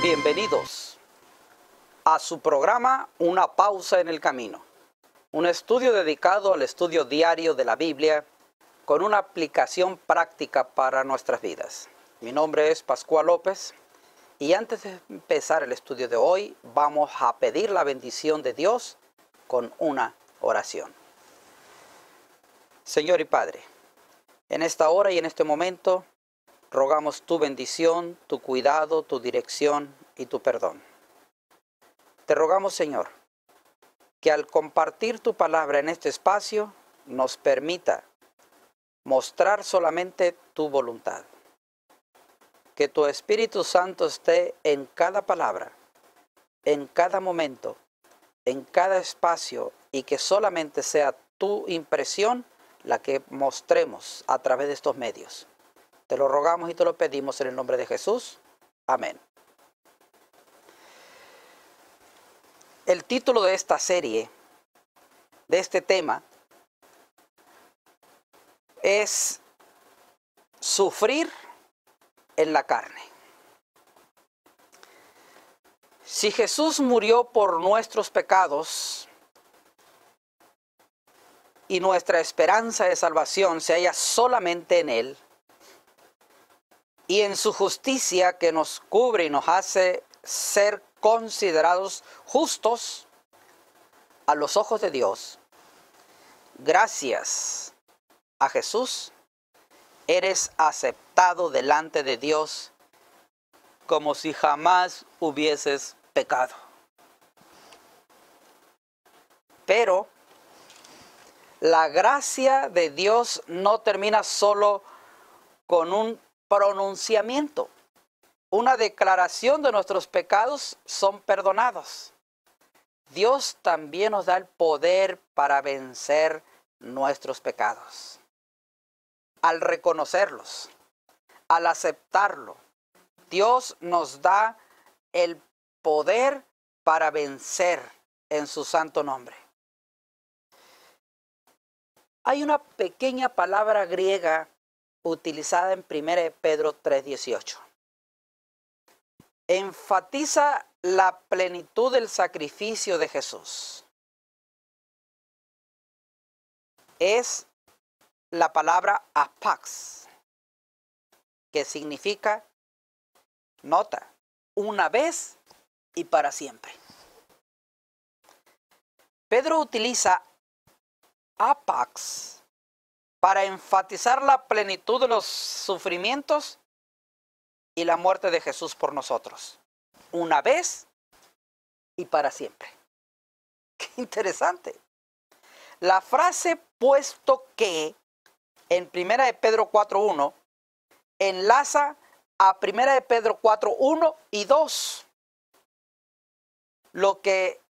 Bienvenidos a su programa Una pausa en el camino, un estudio dedicado al estudio diario de la Biblia con una aplicación práctica para nuestras vidas. Mi nombre es Pascual López y antes de empezar el estudio de hoy vamos a pedir la bendición de Dios con una oración. Señor y Padre, en esta hora y en este momento rogamos tu bendición, tu cuidado, tu dirección y tu perdón. Te rogamos, Señor, que al compartir tu palabra en este espacio nos permita mostrar solamente tu voluntad. Que tu Espíritu Santo esté en cada palabra, en cada momento, en cada espacio y que solamente sea tu impresión la que mostremos a través de estos medios. Te lo rogamos y te lo pedimos en el nombre de Jesús. Amén. El título de esta serie, de este tema, es Sufrir en la carne. Si Jesús murió por nuestros pecados y nuestra esperanza de salvación se halla solamente en Él, y en su justicia que nos cubre y nos hace ser considerados justos a los ojos de Dios, gracias a Jesús, eres aceptado delante de Dios como si jamás hubieses pecado. Pero la gracia de Dios no termina solo con un pronunciamiento, una declaración de nuestros pecados son perdonados. Dios también nos da el poder para vencer nuestros pecados. Al reconocerlos, al aceptarlo, Dios nos da el poder para vencer en su santo nombre. Hay una pequeña palabra griega utilizada en 1 Pedro 3:18. Enfatiza la plenitud del sacrificio de Jesús. Es la palabra apax, que significa, nota, una vez y para siempre. Pedro utiliza apax para enfatizar la plenitud de los sufrimientos y la muerte de Jesús por nosotros. Una vez y para siempre. ¡Qué interesante! La frase puesto que en 1 de Pedro 4:1 enlaza a 1 de Pedro 4:1 y 2.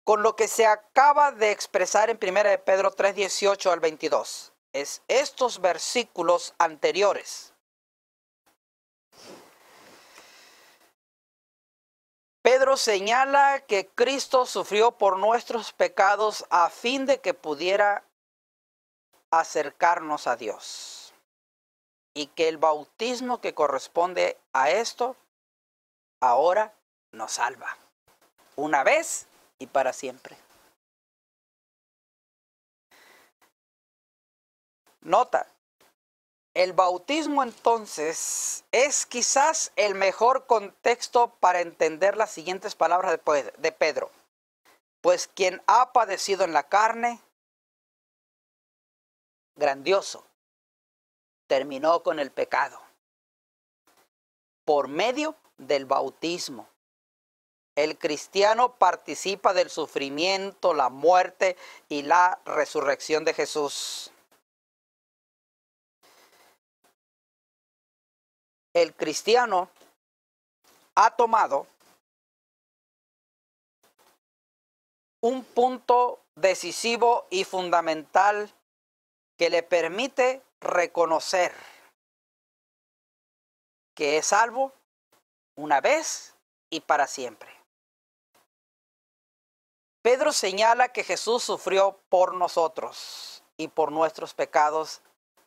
Con lo que se acaba de expresar en 1 de Pedro 3:18 al 22. Es estos versículos anteriores. Pedro señala que Cristo sufrió por nuestros pecados a fin de que pudiera acercarnos a Dios. Y que el bautismo que corresponde a esto ahora nos salva. Una vez y para siempre. Nota, el bautismo entonces es quizás el mejor contexto para entender las siguientes palabras de Pedro. Pues quien ha padecido en la carne, grandioso, terminó con el pecado. Por medio del bautismo, el cristiano participa del sufrimiento, la muerte y la resurrección de Jesús. El cristiano ha tomado un punto decisivo y fundamental que le permite reconocer que es salvo una vez y para siempre. Pedro señala que Jesús sufrió por nosotros y por nuestros pecados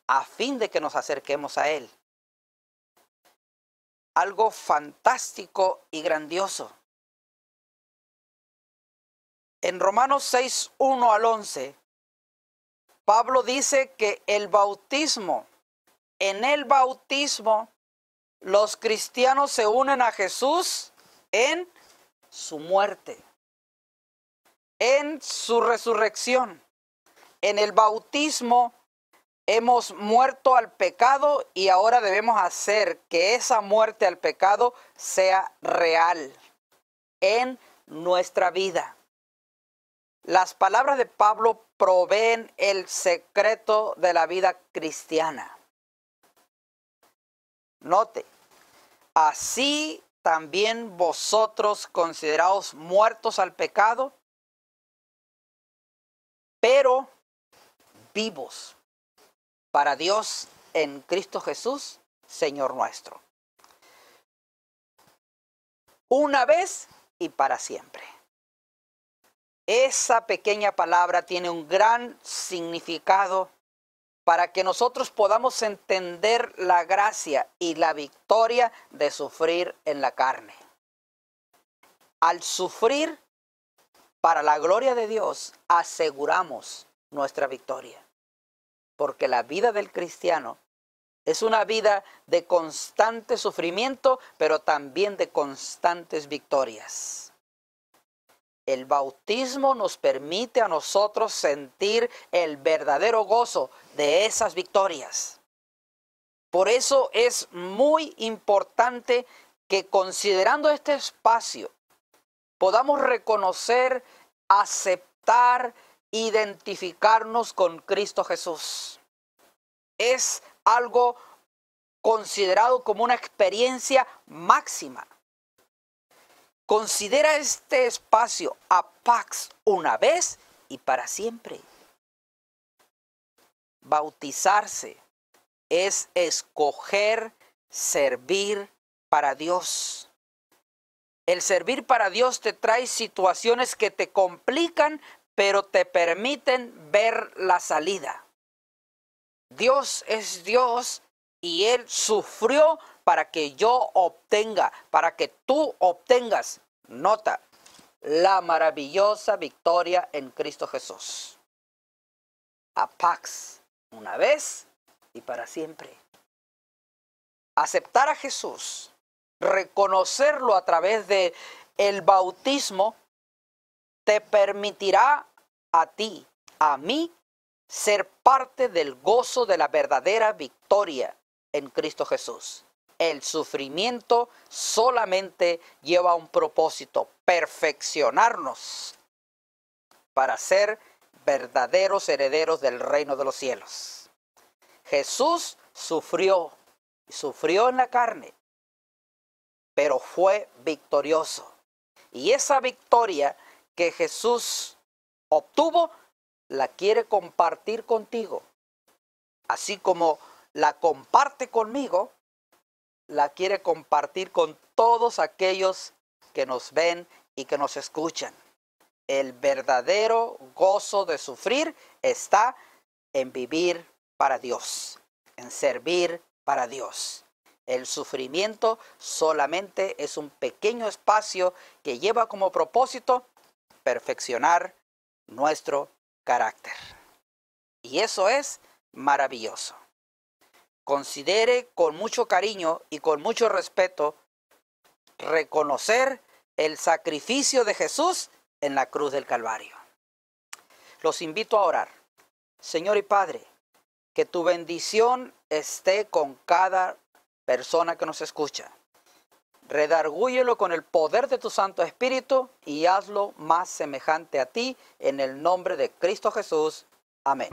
a fin de que nos acerquemos a Él. Algo fantástico y grandioso. En Romanos 6, 1 al 11, Pablo dice que en el bautismo, los cristianos se unen a Jesús en su muerte, en su resurrección. En el bautismo hemos muerto al pecado y ahora debemos hacer que esa muerte al pecado sea real en nuestra vida. Las palabras de Pablo proveen el secreto de la vida cristiana. Note, así también vosotros consideraos muertos al pecado, pero vivos para Dios en Cristo Jesús, Señor nuestro. Una vez y para siempre. Esa pequeña palabra tiene un gran significado para que nosotros podamos entender la gracia y la victoria de sufrir en la carne. Al sufrir para la gloria de Dios, aseguramos nuestra victoria. Porque la vida del cristiano es una vida de constante sufrimiento, pero también de constantes victorias. El bautismo nos permite a nosotros sentir el verdadero gozo de esas victorias. Por eso es muy importante que, considerando este espacio, podamos reconocer, aceptar, identificarnos con Cristo Jesús. Es algo considerado como una experiencia máxima. Considera este espacio apax una vez y para siempre. Bautizarse es escoger servir para Dios. El servir para Dios te trae situaciones que te complican, pero te permiten ver la salida. Dios es Dios y Él sufrió para que yo obtenga, para que tú obtengas, nota, la maravillosa victoria en Cristo Jesús. Apax, una vez y para siempre. Aceptar a Jesús, reconocerlo a través de el bautismo, te permitirá a ti, a mí, ser parte del gozo de la verdadera victoria en Cristo Jesús. El sufrimiento solamente lleva un propósito: perfeccionarnos para ser verdaderos herederos del reino de los cielos. Jesús sufrió en la carne, pero fue victorioso. Y esa victoria que Jesús obtuvo, la quiere compartir contigo. Así como la comparte conmigo, la quiere compartir con todos aquellos que nos ven y que nos escuchan. El verdadero gozo de sufrir está en vivir para Dios, en servir para Dios. El sufrimiento solamente es un pequeño espacio que lleva como propósito perfeccionar nuestro carácter. Y eso es maravilloso. Considere con mucho cariño y con mucho respeto reconocer el sacrificio de Jesús en la cruz del Calvario. Los invito a orar. Señor y Padre, que tu bendición esté con cada persona que nos escucha. Redargúyelo con el poder de tu Santo Espíritu y hazlo más semejante a ti en el nombre de Cristo Jesús. Amén.